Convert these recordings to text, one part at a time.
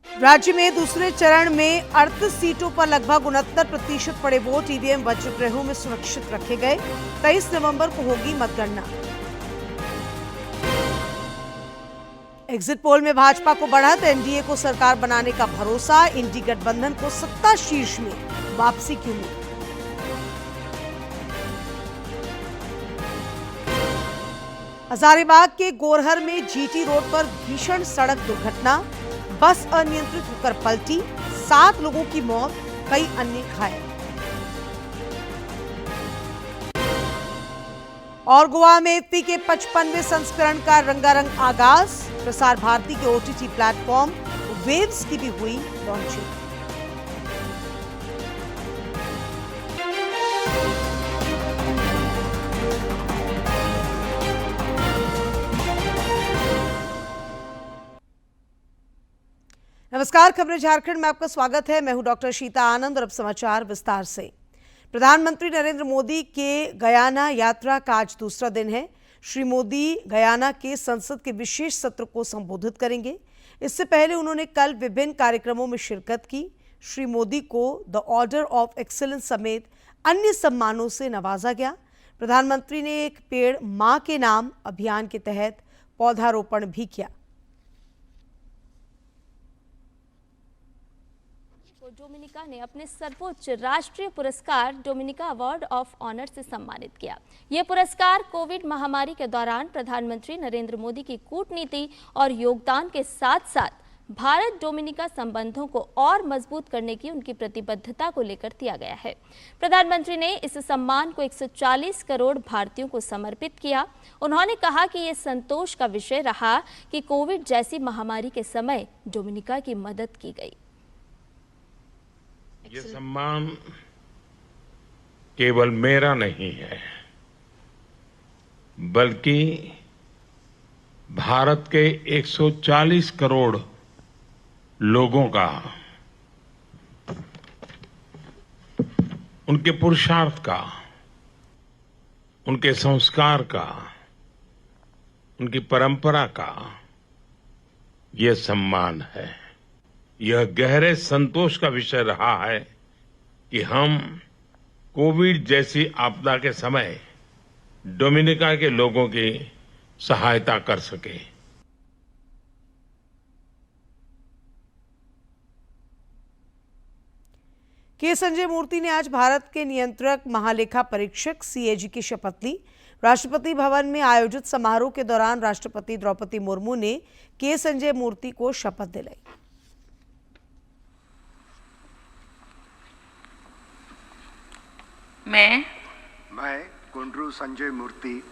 राज्य में दूसरे चरण में 38 सीटों पर लगभग 69% पड़े वोट ईवीएम वज्रगृहों में सुरक्षित रखे गए। 23 नवंबर को होगी मतगणना। एग्जिट पोल में भाजपा को बढ़त, एनडीए को सरकार बनाने का भरोसा, इंडी गठबंधन को सत्ता शीर्ष में वापसी की उम्मीद। हजारीबाग के गोरहर में जीटी रोड पर भीषण सड़क दुर्घटना, बस अनियंत्रित होकर पलटी, 7 लोगों की मौत, कई अन्य घायल। और गोवा में इफ्फी के 55वें संस्करण का रंगारंग आगाज, प्रसार भारती के ओटीटी प्लेटफॉर्म वेव्स की भी हुई लॉन्चिंग। नमस्कार, खबरें झारखंड में आपका स्वागत है। मैं हूं डॉक्टर शीता आनंद और अब समाचार विस्तार से। प्रधानमंत्री नरेंद्र मोदी के गयाना यात्रा का आज दूसरा दिन है। श्री मोदी गयाना के संसद के विशेष सत्र को संबोधित करेंगे। इससे पहले उन्होंने कल विभिन्न कार्यक्रमों में शिरकत की। श्री मोदी को द ऑर्डर ऑफ एक्सीलेंस समेत अन्य सम्मानों से नवाजा गया। प्रधानमंत्री ने एक पेड़ मां के नाम अभियान के तहत पौधारोपण भी किया। डोमिनिका ने अपने सर्वोच्च राष्ट्रीय पुरस्कार डोमिनिका अवार्ड ऑफ ऑनर से सम्मानित किया। यह पुरस्कार कोविड महामारी के दौरान प्रधानमंत्री नरेंद्र मोदी की कूटनीति और योगदान के साथ साथ भारत डोमिनिका संबंधों को और मजबूत करने की उनकी प्रतिबद्धता को लेकर दिया गया है। प्रधानमंत्री ने इस सम्मान को 140 करोड़ भारतीयों को समर्पित किया। उन्होंने कहा कि यह संतोष का विषय रहा कि कोविड जैसी महामारी के समय डोमिनिका की मदद की गई। ये सम्मान केवल मेरा नहीं है, बल्कि भारत के 140 करोड़ लोगों का, उनके पुरुषार्थ का, उनके संस्कार का, उनकी परंपरा का यह सम्मान है। यह गहरे संतोष का विषय रहा है कि हम कोविड जैसी आपदा के समय डोमिनिका के लोगों की सहायता कर सके। के संजय मूर्ति ने आज भारत के नियंत्रक महालेखा परीक्षक सीएजी की शपथ ली। राष्ट्रपति भवन में आयोजित समारोह के दौरान राष्ट्रपति द्रौपदी मुर्मू ने के संजय मूर्ति को शपथ दिलाई। मैं कुंड्रू संजय मूर्ति,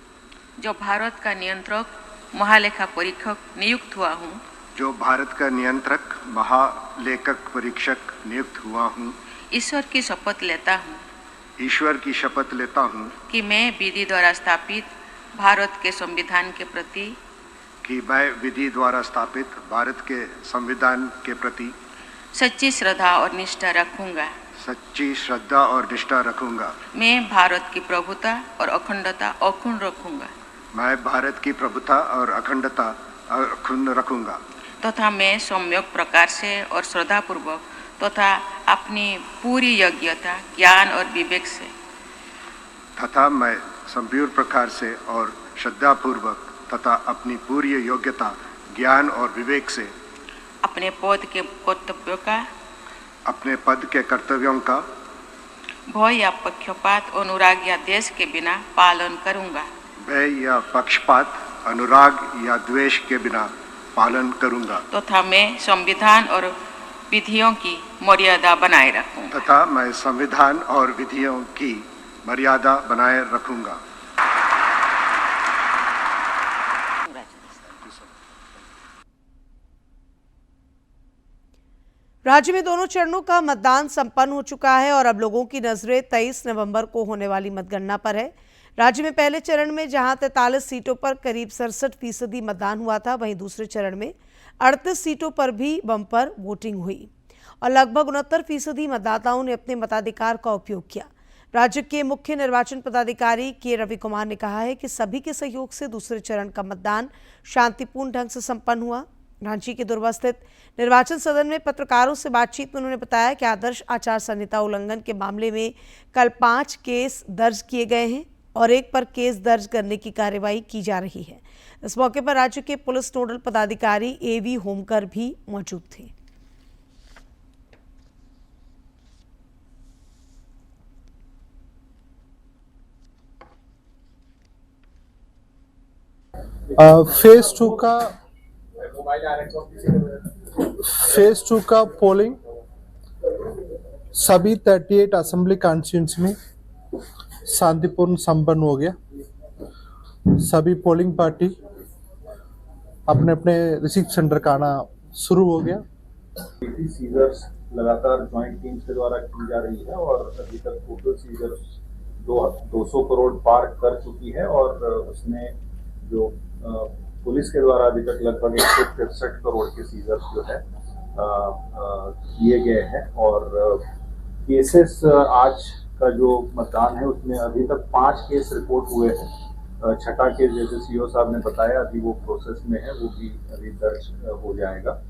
जो भारत का नियंत्रक महालेखा परीक्षक नियुक्त हुआ हूँ, जो भारत का नियंत्रक महालेखक परीक्षक नियुक्त हुआ हूँ, ईश्वर की शपथ लेता हूँ कि मैं विधि द्वारा स्थापित भारत के संविधान के प्रति सच्ची श्रद्धा और निष्ठा रखूंगा। मैं भारत की प्रभुता और अखंडता अक्षुण्ण रखूंगा। तथा मैं सम्यक प्रकार से और श्रद्धापूर्वक तथा अपनी पूरी योग्यता, ज्ञान और विवेक से अपने पद के कर्तव्यों का भय या पक्षपात अनुराग या द्वेष के बिना पालन करूंगा। तथा मैं संविधान और विधियों की मर्यादा बनाए रखूंगा। राज्य में दोनों चरणों का मतदान संपन्न हो चुका है और अब लोगों की नजरें 23 नवंबर को होने वाली मतगणना पर है। राज्य में पहले चरण में जहां 43 सीटों पर करीब 67% मतदान हुआ था, वहीं दूसरे चरण में 38 सीटों पर भी बम्पर वोटिंग हुई और लगभग 69% मतदाताओं ने अपने मताधिकार का उपयोग किया। राज्य के मुख्य निर्वाचन पदाधिकारी के रवि कुमार ने कहा है कि सभी के सहयोग से दूसरे चरण का मतदान शांतिपूर्ण ढंग से संपन्न हुआ। रांची के दुर्वा स्थित निर्वाचन सदन में पत्रकारों से बातचीत में उन्होंने बताया कि आदर्श आचार संहिता उल्लंघन के मामले में कल 5 केस दर्ज किए गए हैं और 1 पर केस दर्ज करने की कार्रवाई की जा रही है। इस मौके पर राज्य के पुलिस नोडल पदाधिकारी एवी होमकर भी मौजूद थे। फेज टू का पोलिंग सभी 38 असेंबली कॉन्स्टिट्यूंसी में शांतिपूर्ण संपन्न हो गया। सभी पोलिंग पार्टी अपने अपने रिसीव सेंटर का आना शुरू हो गया। सीजर्स लगातार ज्वाइंट टीम्स के द्वारा की जा रही है और अभी तक टोटल सीजर्स 200 करोड़ पार कर चुकी है और उसमें जो पुलिस के द्वारा अभी तक लगभग 163 करोड़ के सीजर्स जो है किए गए हैं और केसेस आज का जो मतदान है उसमें अभी तक 5 केस रिपोर्ट हुए हैं। छठा केस जैसे सीओ साहब ने बताया अभी वो प्रोसेस में है, वो भी अभी दर्ज हो जाएगा।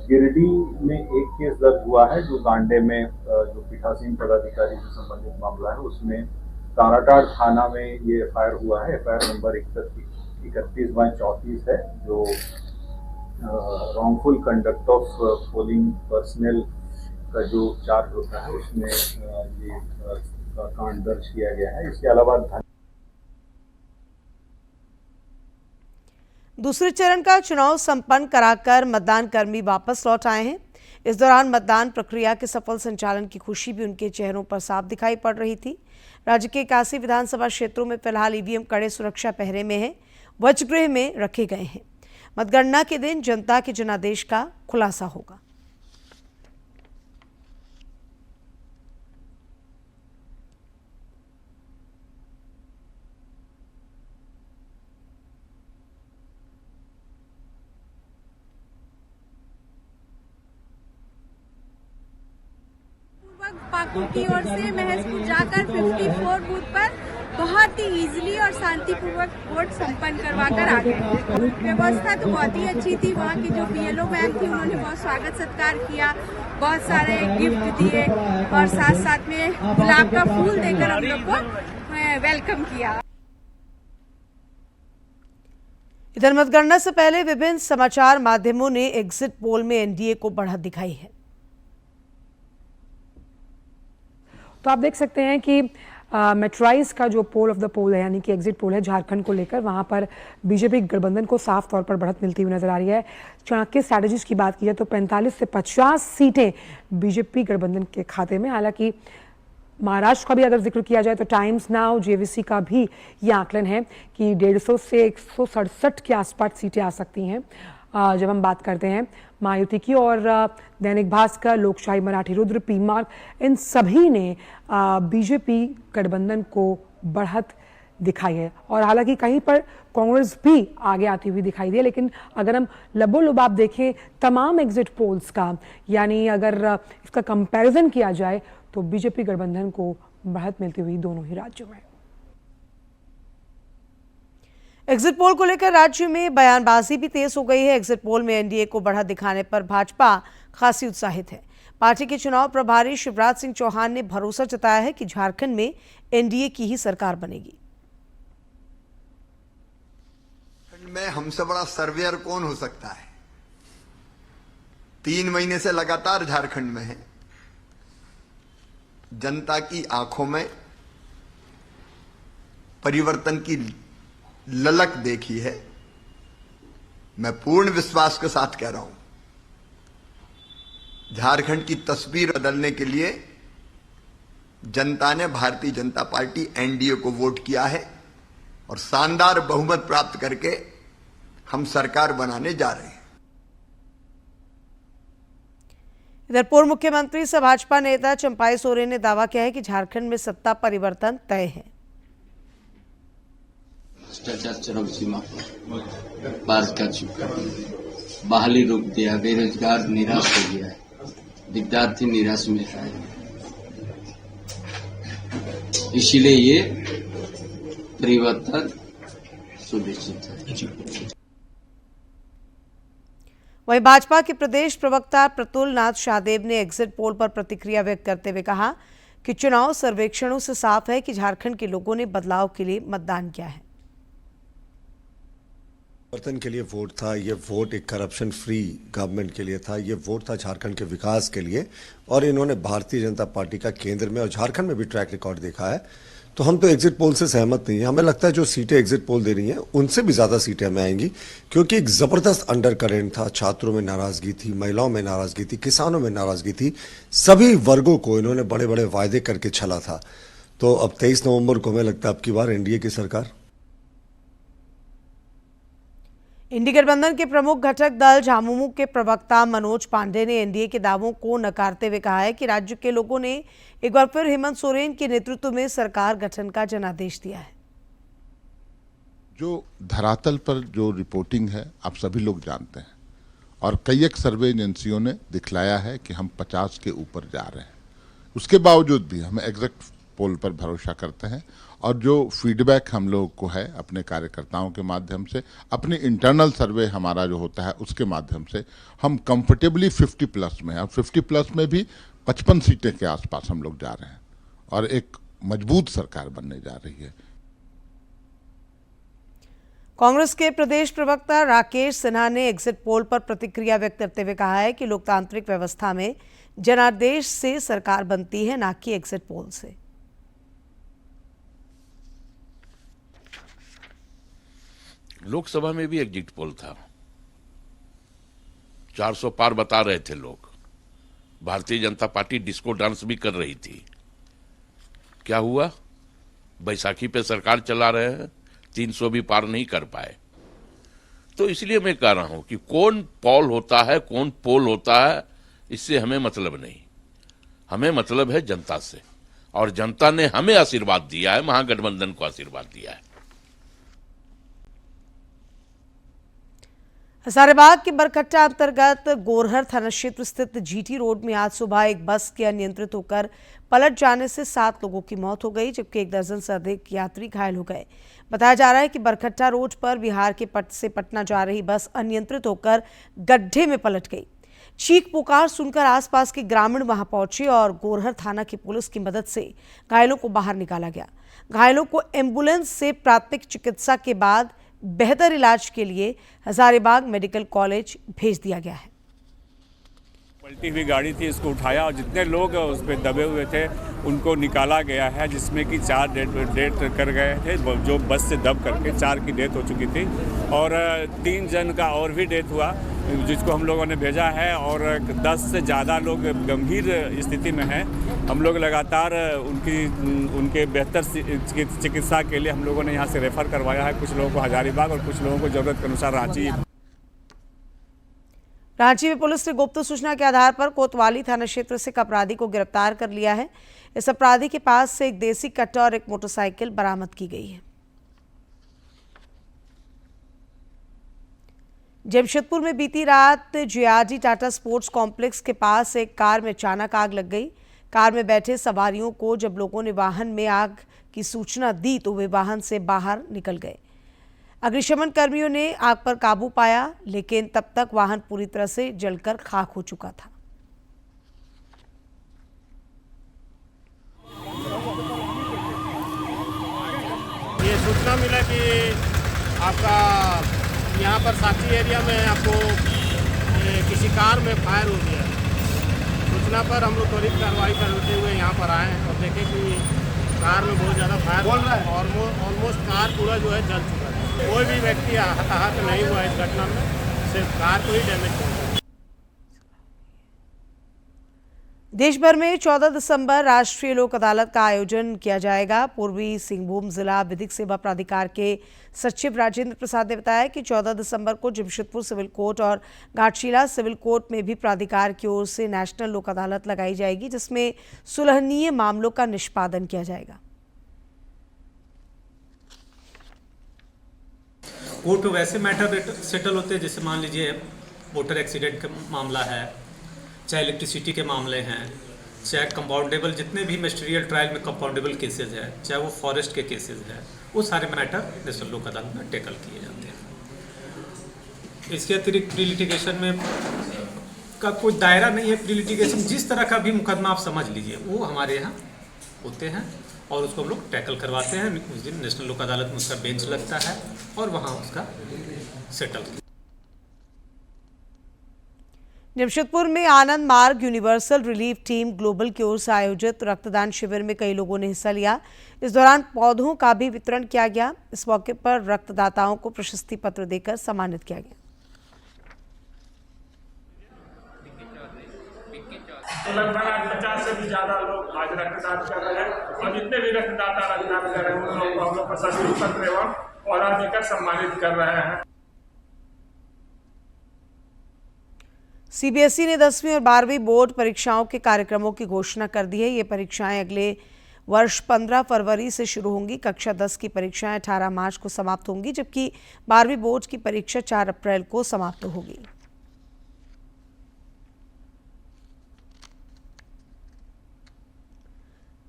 गिरिडीह में 1 केस दर्ज हुआ है जो गांडे में जो पीठासीन पदाधिकारी से संबंधित मामला है उसमें ताराटाड़ थाना में ये एफआईआर हुआ है। एफआईआर नंबर 31/34 है जो wrongful conduct of polling personal का जो चार्ज होता है उसमें ये कांड दर्ज किया गया है। इसके अलावा दूसरे चरण का चुनाव संपन्न कराकर मतदान कर्मी वापस लौट आए हैं। इस दौरान मतदान प्रक्रिया के सफल संचालन की खुशी भी उनके चेहरों पर साफ दिखाई पड़ रही थी। राज्य के 81 विधानसभा क्षेत्रों में फिलहाल ईवीएम कड़े सुरक्षा पहरे में है, वजगृह में रखे गए हैं। मतगणना के दिन जनता के जनादेश का खुलासा होगा। पाकुड़ की ओर से महजपुर जाकर 54 बूथ पर बहुत ही इजीली और शांतिपूर्वक वोट संपन्न करवाकर आ गए। व्यवस्था तो बहुत ही अच्छी थी। वहाँ की जो बीएलओ मैम थी उन्होंने बहुत स्वागत सत्कार किया, बहुत सारे गिफ्ट दिए और साथ साथ में गुलाब का फूल देकर हम लोग को वेलकम किया। इधर मतगणना से पहले विभिन्न समाचार माध्यमों ने एग्जिट पोल में एनडीए को बढ़त दिखाई है। तो आप देख सकते हैं कि मेट्राइज का जो पोल ऑफ द पोल है यानी कि एग्जिट पोल है झारखंड को लेकर, वहां पर बीजेपी गठबंधन को साफ तौर पर बढ़त मिलती हुई नजर आ रही है। चाणक्य स्ट्रैटेजीज की बात की जाए तो 45 से 50 सीटें बीजेपी गठबंधन के खाते में। हालांकि महाराष्ट्र का भी अगर जिक्र किया जाए तो टाइम्स नाउ जेवीसी का भी ये आकलन है कि 150 से 167 के आसपास सीटें आ सकती हैं जब हम बात करते हैं महायुति की। और दैनिक भास्कर, लोकशाही मराठी, रुद्र, पीमार्क, इन सभी ने बीजेपी गठबंधन को बढ़त दिखाई है। और हालांकि कहीं पर कांग्रेस भी आगे आती हुई दिखाई दी है, लेकिन अगर हम लबोलुबाब देखें तमाम एग्जिट पोल्स का, यानी अगर इसका कंपैरिजन किया जाए तो बीजेपी गठबंधन को बढ़त मिलती हुई दोनों ही राज्यों में। एग्जिट पोल को लेकर राज्य में बयानबाजी भी तेज हो गई है। एग्जिट पोल में एनडीए को बढ़त दिखाने पर भाजपा खासी उत्साहित है। पार्टी के चुनाव प्रभारी शिवराज सिंह चौहान ने भरोसा जताया है कि झारखंड में एनडीए की ही सरकार बनेगी। में हमसे बड़ा सर्वेयर कौन हो सकता है? 3 महीने से लगातार झारखंड में है। जनता की आंखों में परिवर्तन की ललक देखी है। मैं पूर्ण विश्वास के साथ कह रहा हूं, झारखंड की तस्वीर बदलने के लिए जनता ने भारतीय जनता पार्टी एनडीए को वोट किया है और शानदार बहुमत प्राप्त करके हम सरकार बनाने जा रहे हैं। इधर पूर्व मुख्यमंत्री सह भाजपा नेता चंपाई सोरेन ने दावा किया है कि झारखंड में सत्ता परिवर्तन तय है। भ्रष्टाचार चरम सीमा पार कर चुका है, बहाली रोक दिया, बेरोजगार निराश हो गया है, विद्यार्थी निराश में है, इसीलिए ये परिवर्तन सुनिश्चित है। वहीं भाजपा के प्रदेश प्रवक्ता प्रतुल नाथ शाहदेव ने एग्जिट पोल पर प्रतिक्रिया व्यक्त करते हुए कहा कि चुनाव सर्वेक्षणों से साफ है कि झारखंड के लोगों ने बदलाव के लिए मतदान किया है। परिवर्तन के लिए वोट था, ये वोट एक करप्शन फ्री गवर्नमेंट के लिए था, ये वोट था झारखंड के विकास के लिए, और इन्होंने भारतीय जनता पार्टी का केंद्र में और झारखंड में भी ट्रैक रिकॉर्ड देखा है। तो हम तो एग्जिट पोल से सहमत नहीं है। हमें लगता है जो सीटें एग्जिट पोल दे रही हैं उनसे भी ज्यादा सीटें हमें आएंगी, क्योंकि एक जबरदस्त अंडर करेंट था। छात्रों में नाराजगी थी, महिलाओं में नाराजगी थी, किसानों में नाराजगी थी, सभी वर्गों को इन्होंने बड़े बड़े वायदे करके छला था। तो अब 23 नवंबर को हमें लगता है अब की बार एनडीए की सरकार। इंडी गठबंधन के प्रमुख घटक दल झामुमो के प्रवक्ता मनोज पांडे ने एनडीए के दावों को नकारते हुए कहा है कि राज्य के लोगों ने एक बार फिर हेमंत सोरेन के नेतृत्व में सरकार गठन का जनादेश दिया है। जो धरातल पर जो रिपोर्टिंग है आप सभी लोग जानते हैं, और कई एक सर्वे एजेंसियों ने दिखलाया है कि हम 50 के ऊपर जा रहे हैं। उसके बावजूद भी हम एग्जैक्ट पोल पर भरोसा करते हैं, और जो फीडबैक हम लोगों को है अपने कार्यकर्ताओं के माध्यम से, अपनी इंटरनल सर्वे हमारा जो होता है उसके माध्यम से, हम कंफर्टेबली 50 प्लस में, अब 50 प्लस में भी 55 सीटें के आसपास हम लोग जा रहे हैं, और एक मजबूत सरकार बनने जा रही है। कांग्रेस के प्रदेश प्रवक्ता राकेश सिन्हा ने एग्जिट पोल पर प्रतिक्रिया व्यक्त करते हुए कहा है कि लोकतांत्रिक व्यवस्था में जनादेश से सरकार बनती है, ना कि एग्जिट पोल से। लोकसभा में भी एग्जिट पोल था, 400 पार बता रहे थे लोग। Bharatiya Janata party disco dance भी कर रही थी। क्या हुआ? बैसाखी पे सरकार चला रहे हैं, 300 भी पार नहीं कर पाए। तो इसलिए मैं कह रहा हूं कि कौन पॉल होता है, कौन पोल होता है, इससे हमें मतलब नहीं। हमें मतलब है जनता से, और जनता ने हमें आशीर्वाद दिया है, महागठबंधन को आशीर्वाद दिया है। हजारीबाग के बरकट्टा अंतर्गत गोरहर थाना क्षेत्र स्थित जीटी रोड में आज सुबह एक बस के अनियंत्रित होकर पलट जाने से 7 लोगों की मौत हो गई, जबकि 1 दर्जन से अधिक यात्री घायल हो गए। बताया जा रहा है कि बरकट्टा रोड पर बिहार के पट से पटना जा रही बस अनियंत्रित होकर गड्ढे में पलट गई। चीख पुकार सुनकर आसपास के ग्रामीण वहां पहुंचे और गोरहर थाना की पुलिस की मदद से घायलों को बाहर निकाला गया। घायलों को एम्बुलेंस से प्राथमिक चिकित्सा के बाद बेहतर इलाज के लिए हजारीबाग मेडिकल कॉलेज भेज दिया गया है। पलटी हुई गाड़ी थी, इसको उठाया और जितने लोग उस पर दबे हुए थे उनको निकाला गया है, जिसमें कि 4 डेथ कर गए थे, जो बस से दब करके 4 की डेथ हो चुकी थी, और 3 जन का और भी डेथ हुआ, जिसको हम लोगों ने भेजा है, और 10 से ज़्यादा लोग गंभीर स्थिति में हैं। हम लोग लगातार उनके बेहतर चिकित्सा के लिए हम लोगों ने यहाँ से रेफ़र करवाया है। कुछ लोगों को हजारीबाग और कुछ लोगों को ज़रूरत के अनुसार रांची में पुलिस ने गुप्त सूचना के आधार पर कोतवाली थाना क्षेत्र से एक अपराधी को गिरफ्तार कर लिया है। इस अपराधी के पास से एक देसी कट्टा और एक मोटरसाइकिल बरामद की गई है। जमशेदपुर में बीती रात जीआरडी टाटा स्पोर्ट्स कॉम्प्लेक्स के पास एक कार में अचानक आग लग गई। कार में बैठे सवारियों को जब लोगों ने वाहन में आग की सूचना दी तो वे वाहन से बाहर निकल गए। अग्निशमन कर्मियों ने आग पर काबू पाया, लेकिन तब तक वाहन पूरी तरह से जलकर खाक हो चुका था। ये सूचना मिला कि आपका यहाँ पर साक्षी एरिया में आपको किसी कार में फायर हो गया। सूचना पर हम लोग त्वरित कार्रवाई करते हुए यहाँ पर आए और देखें कि कार में बहुत ज़्यादा फायर हो रहा है और ऑलमोस्ट कार पूरा जो है जल चुका है। कोई भी व्यक्ति हताहत नहीं हुआ इस घटना में, सिर्फ कार को ही डैमेज हुआ। देश भर में 14 दिसंबर राष्ट्रीय लोक अदालत का आयोजन किया जाएगा। पूर्वी सिंहभूम जिला विधिक सेवा प्राधिकार के सचिव राजेंद्र प्रसाद ने बताया कि 14 दिसंबर को जमशेदपुर सिविल कोर्ट और घाटशिला सिविल कोर्ट में भी प्राधिकार की ओर से नेशनल लोक अदालत लगाई जाएगी, जिसमें सुलहनीय मामलों का निष्पादन किया जाएगा। कोर्ट में वैसे मैटर सेटल होते हैं, जैसे मान लीजिए मोटर एक्सीडेंट का मामला है, चाहे इलेक्ट्रिसिटी के मामले हैं, चाहे कंपाउंडेबल जितने भी मिनिस्ट्रियल ट्रायल में कंपाउंडेबल केसेस है, चाहे वो फॉरेस्ट के केसेस है, वो सारे मैटर नेशनल लोक अदालत में टेकल किए जाते हैं। इसके अतिरिक्त प्री लिटिगेशन में का कोई दायरा नहीं है। प्री लिटिगेशन जिस तरह का भी मुकदमा आप समझ लीजिए वो हमारे यहाँ होते हैं और उसको हम लोग टैकल करवाते हैं। उस दिन नेशनल लोक अदालत में उसका बेंच लगता है और वहाँ उसका सेटल। जमशेदपुर में आनंद मार्ग यूनिवर्सल रिलीफ टीम ग्लोबल की ओर से आयोजित रक्तदान शिविर में कई लोगों ने हिस्सा लिया। इस दौरान पौधों का भी वितरण किया गया। इस मौके पर रक्तदाताओं को प्रशस्ति पत्र देकर सम्मानित किया गया। लगभग 50 से भी ज्यादा लोग आज रक्तदान कर रहे हैं और जितने भी रक्तदाता रक्तदान कर रहे हैं उन लोगों को हम लोग प्रशस्ति पत्र एवं और देकर सम्मानित कर रहे हैं। सीबीएसई ने 10वीं और 12वीं बोर्ड परीक्षाओं के कार्यक्रमों की घोषणा कर दी है। ये परीक्षाएं अगले वर्ष 15 फरवरी से शुरू होंगी। कक्षा 10 की परीक्षाएं 18 मार्च को समाप्त होंगी, जबकि 12वीं बोर्ड की परीक्षा 4 अप्रैल को समाप्त होगी।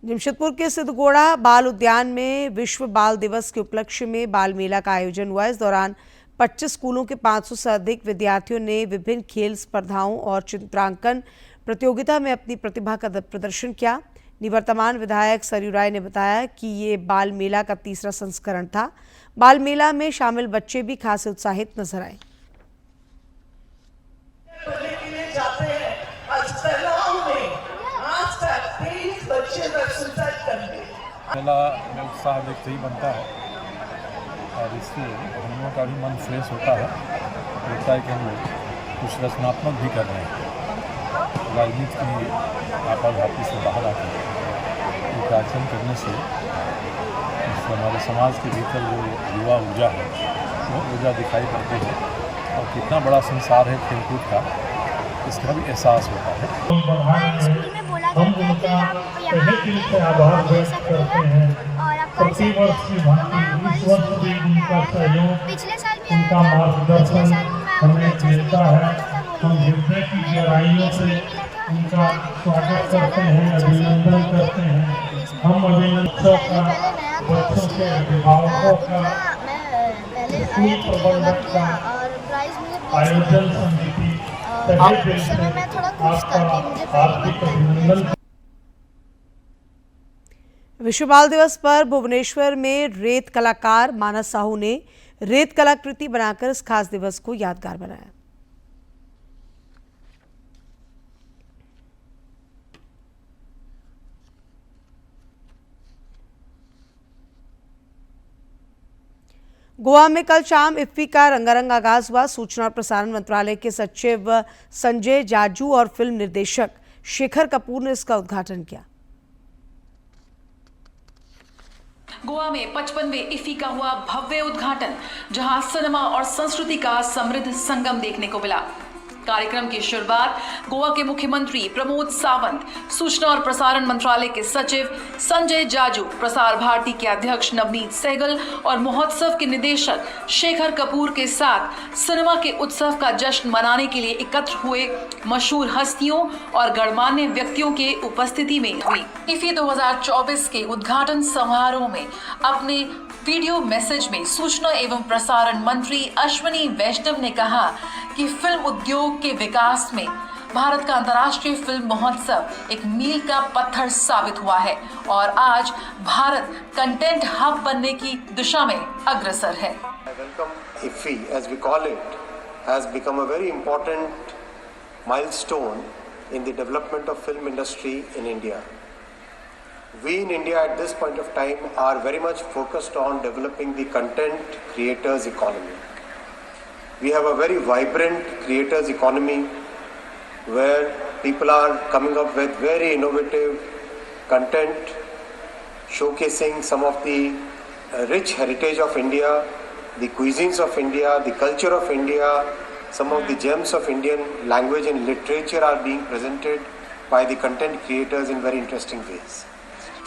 जमशेदपुर के सिद्धगोड़ा बाल उद्यान में विश्व बाल दिवस के उपलक्ष्य में बाल मेला का आयोजन हुआ। इस दौरान 25 स्कूलों के 500 से अधिक विद्यार्थियों ने विभिन्न खेल स्पर्धाओं और चित्रांकन प्रतियोगिता में अपनी प्रतिभा का प्रदर्शन किया। निवर्तमान विधायक सरयू राय ने बताया कि ये बाल मेला का तीसरा संस्करण था। बाल मेला में शामिल बच्चे भी खासे उत्साहित नजर आए। मेला में उत्साह देखते ही बनता है और इससे हम लोगों का भी मन फ्रेश होता है। लगता है कि हम लोग कुछ रचनात्मक भी कर रहे हैं। राजनीति की आपाधापी से बाहर आकर एक आचरण करने से हमारे समाज के भीतर जो युवा ऊर्जा है वो ऊर्जा दिखाई पड़ती है और कितना बड़ा संसार है खेलकूद का, इसका भी एहसास होता है। हम उनका तहे दिल से आभार व्यक्त करते हैं। प्रतिवर्ष की भांति इस वर्ष भी उनका सहयोग, उनका मार्गदर्शन हमें मिलता है। हम हृदय की गहराइयों से उनका स्वागत करते हैं, अभिनंदन करते हैं। हम अभिनंदन का बच्चों के अभिभावकों का, स्कूल प्रबंधक का, आयोजन समिति तहे दिल से आपका हार्दिक अभिनंदन। विश्व बाल दिवस पर भुवनेश्वर में रेत कलाकार मानस साहू ने रेत कलाकृति बनाकर इस खास दिवस को यादगार बनाया। गोवा में कल शाम इफ्फी का रंगारंग आगाज हुआ। सूचना और प्रसारण मंत्रालय के सचिव संजय जाजू और फिल्म निर्देशक शेखर कपूर ने इसका उद्घाटन किया। गोवा में 55वें इफ्फी का हुआ भव्य उद्घाटन, जहां सिनेमा और संस्कृति का समृद्ध संगम देखने को मिला। कार्यक्रम की शुरुआत गोवा के मुख्यमंत्री प्रमोद सावंत, सूचना और प्रसारण मंत्रालय के सचिव संजय जाजू, प्रसार भारती के अध्यक्ष नवनीत सहगल और महोत्सव के निदेशक शेखर कपूर के साथ सिनेमा के उत्सव का जश्न मनाने के लिए एकत्र हुए मशहूर हस्तियों और गणमान्य व्यक्तियों के उपस्थिति में हुई। इफ्फी 2024 के उद्घाटन समारोह में अपने वीडियो मैसेज में सूचना एवं प्रसारण मंत्री अश्विनी वैष्णव ने कहा कि फिल्म उद्योग के विकास में भारत का अंतर्राष्ट्रीय फिल्म महोत्सव एक मील का पत्थर साबित हुआ है और आज भारत कंटेंट हब बनने की दिशा में अग्रसर है। IFFI, as we call it, has become a very important milestone in the development of film industry in India. We in India at this point of time are very much focused on developing the content creators economy. We have a very vibrant creators economy where people are coming up with very innovative content showcasing some of the rich heritage of India, the cuisines of India, the culture of India, some of the gems of Indian language and literature are being presented by the content creators in very interesting ways.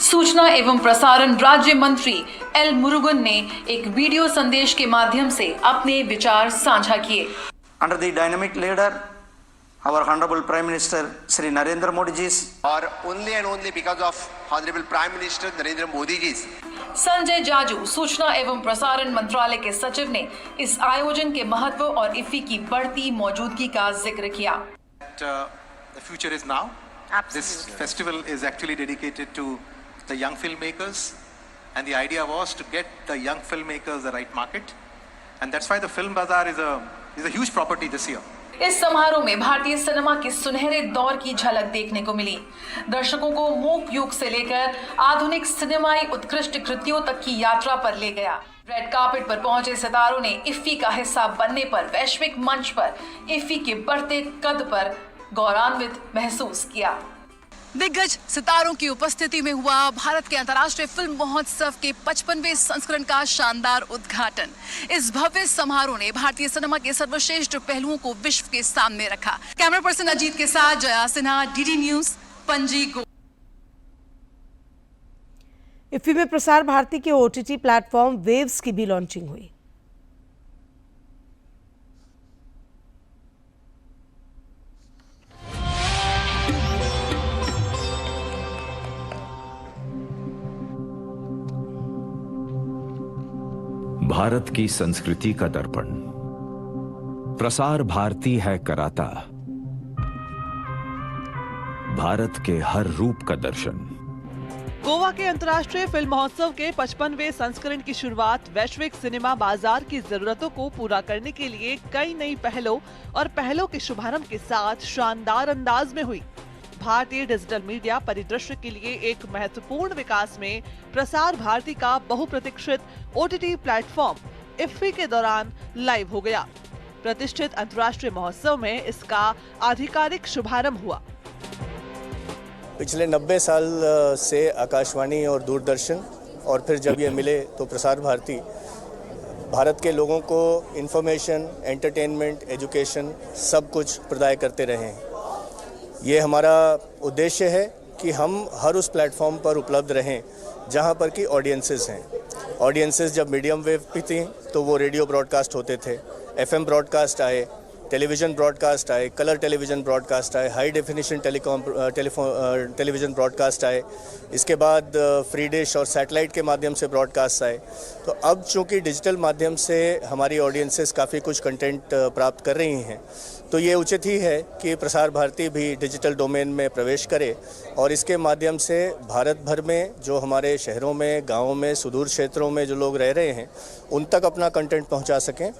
सूचना एवं प्रसारण राज्य मंत्री L Murugan ने एक video संदेश के माध्यम से अपने विचार साझा किए। Under the dynamic leader our Honorable Prime Minister Shri Narendra Modi ji, or only and only because of Honorable Prime Minister Narendra Modi ji. Sanjay Jaju सूचना एवं प्रसारण मंत्रालय के सचिव ने इस आयोजन के महत्व और इफ्फी की बढ़ती मौजूदगी का जिक्र किया। The future is now. This festival is actually dedicated to the young filmmakers, and the idea was to get the young filmmakers the right market, and that's why the Film Bazaar is a huge property this year. इस समारोह में भारतीय cinema के सुनहरे दौर की झलक देखने को मिली। दर्शकों को मूक युग से लेकर आधुनिक सिनेमाई उत्कृष्ट कृतियों तक की यात्रा पर ले गया। रेड कार्पेट पर पहुंचे सितारों ने इफ्फी का हिस्सा बनने पर वैश्विक मंच पर इफ्फी के बढ़ते कद पर गौरवान्वित महसूस किया। दिग्गज सितारों की उपस्थिति में हुआ भारत के अंतर्राष्ट्रीय फिल्म महोत्सव के 55वें संस्करण का शानदार उद्घाटन। इस भव्य समारोह ने भारतीय सिनेमा के सर्वश्रेष्ठ पहलुओं को विश्व के सामने रखा। कैमरा पर्सन अजीत के साथ Jaya Sinha, DD news, Panaji. IFFI में प्रसार भारती के ओटीटी प्लेटफॉर्म वेव्स की भी लॉन्चिंग हुई। भारत की संस्कृति का दर्पण प्रसार भारती है कराता, भारत के हर रूप का दर्शन। गोवा के अंतर्राष्ट्रीय फिल्म महोत्सव के 55वें संस्करण की शुरुआत वैश्विक सिनेमा बाजार की जरूरतों को पूरा करने के लिए कई नई पहलों और पहलों के शुभारंभ के साथ शानदार अंदाज में हुई। भारतीय डिजिटल मीडिया परिदृश्य के लिए एक महत्वपूर्ण विकास में प्रसार भारती का बहुप्रतीक्षित ओटीटी प्लेटफॉर्म इफ्फी के दौरान लाइव हो गया। प्रतिष्ठित अंतर्राष्ट्रीय महोत्सव में इसका आधिकारिक शुभारंभ हुआ। पिछले 90 साल से आकाशवाणी और दूरदर्शन और फिर जब ये मिले तो प्रसार भारती भारत के लोगों को इंफॉर्मेशन, एंटरटेनमेंट, एजुकेशन सब कुछ प्रदान करते रहे हैं। ये हमारा उद्देश्य है कि हम हर उस प्लेटफॉर्म पर उपलब्ध रहें जहां पर की ऑडियंसेस हैं। ऑडियंसेस जब मीडियम वेव पे थी तो वो रेडियो ब्रॉडकास्ट होते थे, एफएम ब्रॉडकास्ट आए, टेलीविज़न ब्रॉडकास्ट आए, कलर टेलीविज़न ब्रॉडकास्ट आए, हाई डेफिनेशन टेलीविज़न ब्रॉडकास्ट आए, इसके बाद फ्री डिश और सैटेलाइट के माध्यम से ब्रॉडकास्ट आए। तो अब चूँकि डिजिटल माध्यम से हमारी ऑडियंसेस काफ़ी कुछ कंटेंट प्राप्त कर रही हैं, तो ये उचित ही है कि प्रसार भारती भी डिजिटल डोमेन में प्रवेश करे और इसके माध्यम से भारत भर में जो हमारे शहरों में, गाँवों में, सुदूर क्षेत्रों में जो लोग रह रहे हैं उन तक अपना कंटेंट पहुंचा सकें,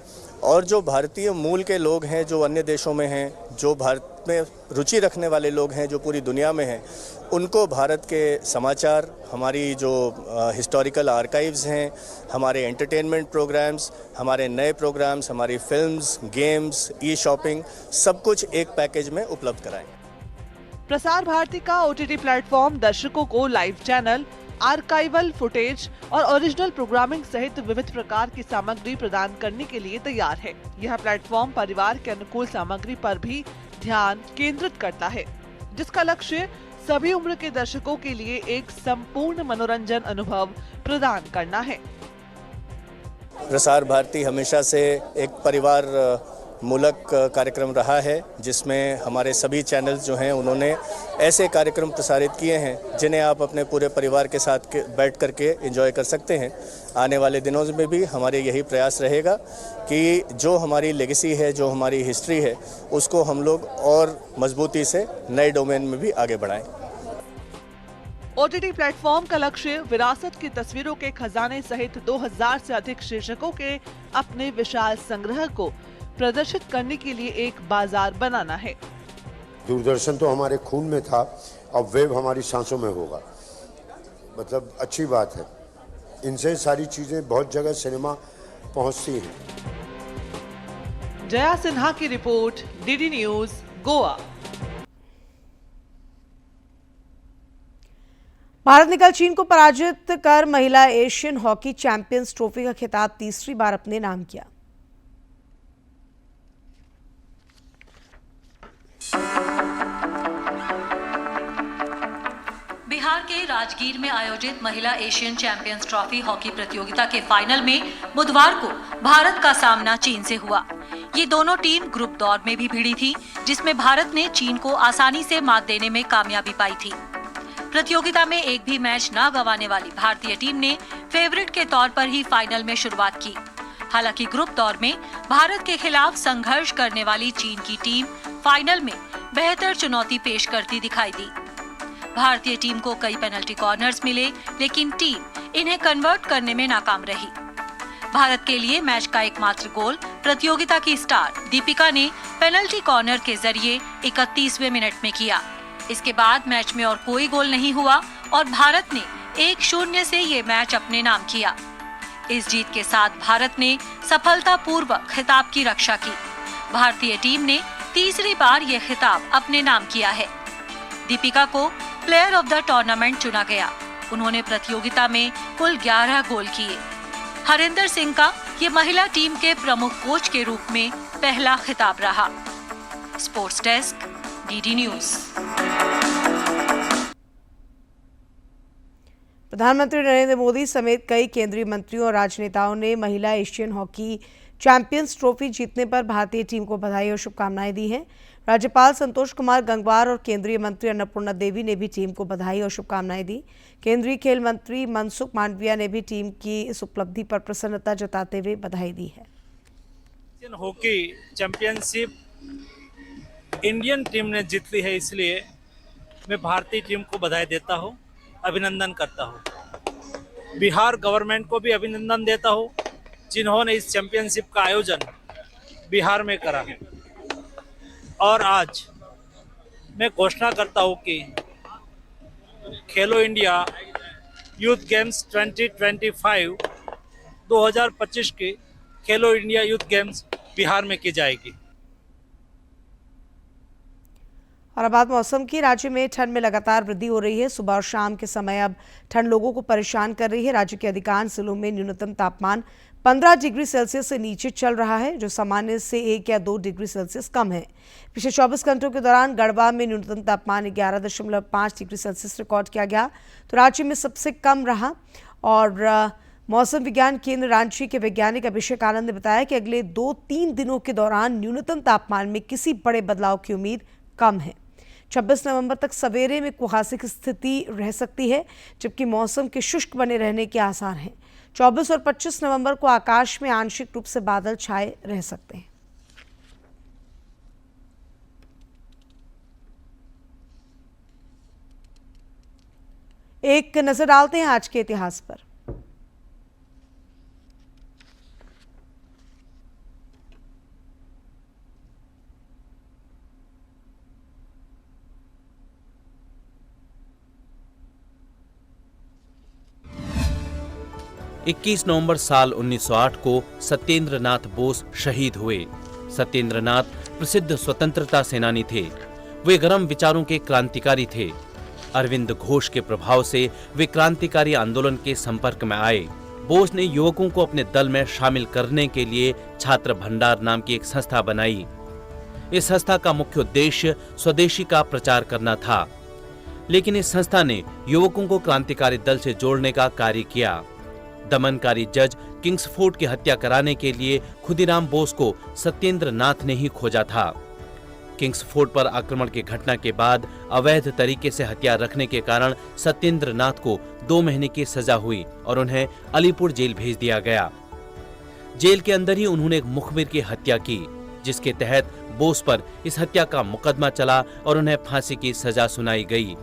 और जो भारतीय मूल के लोग हैं, जो अन्य देशों में हैं, जो भारत में रुचि रखने वाले लोग हैं, जो पूरी दुनिया में हैं, उनको भारत के समाचार, हमारी जो हिस्टोरिकल आर्काइव्स हैं, हमारे एंटरटेनमेंट प्रोग्राम्स, हमारे नए प्रोग्राम्स, हमारी फिल्म्स, गेम्स, ई शॉपिंग, सब कुछ एक पैकेज में उपलब्ध कराएं। प्रसार भारती का ओटीटी प्लेटफॉर्म दर्शकों को लाइव चैनल, आर्काइवल फुटेज और ओरिजिनल प्रोग्रामिंग सहित विविध प्रकार की सामग्री प्रदान करने के लिए तैयार है। यह प्लेटफॉर्म परिवार के अनुकूल सामग्री पर भी ध्यान केंद्रित करता है, जिसका लक्ष्य सभी उम्र के दर्शकों के लिए एक संपूर्ण मनोरंजन अनुभव प्रदान करना है। प्रसार भारती हमेशा से एक परिवार मूलक कार्यक्रम रहा है, जिसमें हमारे सभी चैनल्स जो हैं उन्होंने ऐसे कार्यक्रम प्रसारित किए हैं जिन्हें आप अपने पूरे परिवार के साथ बैठ करके एंजॉय कर सकते हैं। आने वाले दिनों में भी हमारे यही प्रयास रहेगा कि जो हमारी लेगेसी है, जो हमारी हिस्ट्री है, उसको हम लोग और मजबूती से नए डोमेन में भी आगे बढ़ाएं। ओटीटी प्लेटफॉर्म का लक्ष्य विरासत की तस्वीरों के खजाने सहित 2000 से अधिक शीर्षकों के अपने विशाल संग्रह को प्रदर्शित करने के लिए एक बाजार बनाना है। दूरदर्शन तो हमारे खून में था, अब वेब हमारी सांसों में होगा। मतलब अच्छी बात है, इनसे सारी चीजें बहुत जगह सिनेमा पहुंचती हैं। जया सिन्हा की report, DD news, Goa. Bharat ने कल चीन को पराजित कर महिला एशियन हॉकी चैंपियंस ट्रॉफी का खिताब तीसरी बार अपने नाम किया। बिहार के राजगीर में आयोजित महिला एशियन चैंपियंस ट्रॉफी हॉकी प्रतियोगिता के फाइनल में बुधवार को भारत का सामना चीन से हुआ। ये दोनों टीम ग्रुप दौर में भी भिड़ी थी, जिसमें भारत ने चीन को आसानी से मात देने में कामयाबी पाई थी। प्रतियोगिता में एक भी मैच न गंवाने वाली भारतीय टीम ने फेवरेट के तौर पर ही फाइनल में शुरुआत की। हालांकि ग्रुप दौर में भारत के खिलाफ संघर्ष करने वाली चीन की टीम फाइनल में बेहतर चुनौती पेश करती दिखाई दी। भारतीय टीम को कई पेनल्टी कॉर्नर्स मिले, लेकिन टीम इन्हें कन्वर्ट करने में नाकाम रही। भारत के लिए मैच का एकमात्र गोल प्रतियोगिता की स्टार दीपिका ने पेनल्टी कॉर्नर के जरिए 31वें मिनट में किया। इसके बाद मैच में और कोई गोल नहीं हुआ और भारत ने 1-0 से ये मैच अपने नाम किया। इस जीत के साथ भारत ने सफलतापूर्वक खिताब की रक्षा की। भारतीय टीम ने तीसरी बार ये खिताब अपने नाम किया है। दीपिका को प्लेयर ऑफ द टूर्नामेंट चुना गया। उन्होंने प्रतियोगिता में कुल 11 गोल किए। हरिंदर सिंह का ये महिला टीम के प्रमुख कोच के रूप में पहला खिताब रहा। Sports desk, DD news. प्रधानमंत्री नरेंद्र मोदी समेत कई केंद्रीय मंत्रियों और राजनेताओं ने महिला एशियन हॉकी चैंपियंस ट्रॉफी जीतने पर भारतीय टीम को बधाई और शुभकामनाएं दी हैं। राज्यपाल संतोष कुमार गंगवार और केंद्रीय मंत्री अन्नपूर्णा देवी ने भी टीम को बधाई और शुभकामनाएं दी। केंद्रीय खेल मंत्री मनसुख मांडविया ने भी टीम की इस उपलब्धि पर प्रसन्नता जताते हुए बधाई दी है। Asian hockey championship Indian team ने जीत ली है, इसलिए मैं भारतीय टीम को बधाई देता हूं, अभिनंदन करता हूं। बिहार गवर्नमेंट को भी अभिनंदन देता हूं, जिन्होंने इस चैंपियनशिप का आयोजन बिहार में करा है। और आज मैं घोषणा करता हूं कि खेलो इंडिया यूथ गेम्स 2025 की खेलो इंडिया यूथ गेम्स बिहार में की जाएगी। और अब बात मौसम की। राज्य में ठंड में लगातार वृद्धि हो रही है। सुबह और शाम के समय अब ठंड लोगों को परेशान कर रही है। राज्य के अधिकांश जिलों में न्यूनतम तापमान 15 डिग्री सेल्सियस से नीचे चल रहा है, जो सामान्य से 1 या 2 डिग्री सेल्सियस कम है। पिछले 24 घंटों के दौरान गढ़वा में न्यूनतम तापमान 11.5 डिग्री सेल्सियस रिकॉर्ड किया गया, तो राज्य में सबसे कम रहा। और मौसम विज्ञान केंद्र रांची के वैज्ञानिक अभिषेक आनंद ने बताया कि अगले 2-3 दिनों के दौरान न्यूनतम तापमान में किसी बड़े बदलाव की उम्मीद कम है। 26 नवंबर तक सवेरे में कुहासे की स्थिति रह सकती है, जबकि मौसम के शुष्क बने रहने के आसार हैं। 24 और 25 नवंबर को आकाश में आंशिक रूप से बादल छाए रह सकते हैं। एक नजर डालते हैं आज के इतिहास पर। इक्कीस नवंबर साल 1908 को सत्येंद्र नाथ बोस शहीद हुए। सत्येंद्र नाथ प्रसिद्ध स्वतंत्रता सेनानी थे। वे गर्म विचारों के क्रांतिकारी थे। अरविंद घोष के प्रभाव से वे क्रांतिकारी आंदोलन के संपर्क में आए। बोस ने युवकों को अपने दल में शामिल करने के लिए छात्र भंडार नाम की एक संस्था बनाई। इस संस्था का मुख्य उद्देश्य स्वदेशी का प्रचार करना था, लेकिन इस संस्था ने युवकों को क्रांतिकारी दल से जोड़ने का कार्य किया। दमनकारी जज किंग्सफोर्ड की हत्या कराने के लिए खुदीराम बोस को सत्येंद्र नाथ ने ही खोजा था। किंग्सफोर्ड पर आक्रमण की घटना के बाद अवैध तरीके से हथियार रखने के कारण सत्येंद्र नाथ को 2 महीने की सजा हुई और उन्हें अलीपुर जेल भेज दिया गया। जेल के अंदर ही उन्होंने एक मुखबिर की हत्या की, जिसके तहत बोस पर इस हत्या का मुकदमा चला और उन्हें फांसी की सजा सुनाई गई।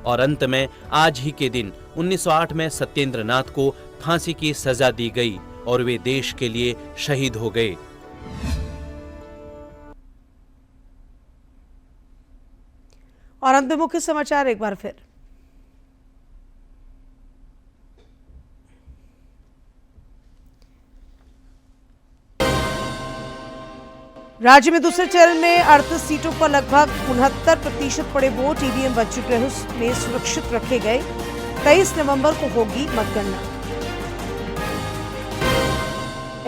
और अंत में आज ही के दिन 1908 में सत्येंद्र नाथ को फांसी की सजा दी गई और वे देश के लिए शहीद हो गए। और अंत में मुख्य समाचार एक बार फिर। राज्य में दूसरे चरण में 38 सीटों पर लगभग 69% पड़े वोट ईवीएम वज्रग्रह में सुरक्षित रखे गए। 23 नवंबर को होगी मतगणना।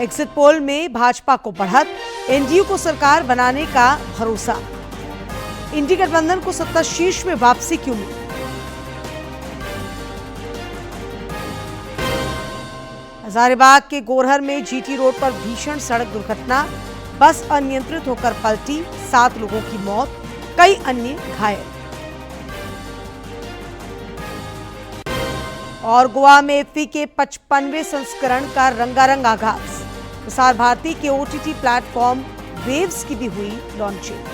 एग्जिट पोल में भाजपा को बढ़त, एनडीयू को सरकार बनाने का भरोसा। इंडी गठबंधन को सत्ता शीर्ष में वापसी की उम्मीद। हजारीबाग के गोरहर में जीटी रोड पर भीषण सड़क दुर्घटना, बस अनियंत्रित होकर पलटी, 7 लोगों की मौत, कई अन्य घायल। और गोवा में इफ्फी के 55वें संस्करण का रंगारंग आगाज। प्रसार भारती के OTT प्लेटफॉर्म वेव्स की भी हुई लॉन्चिंग।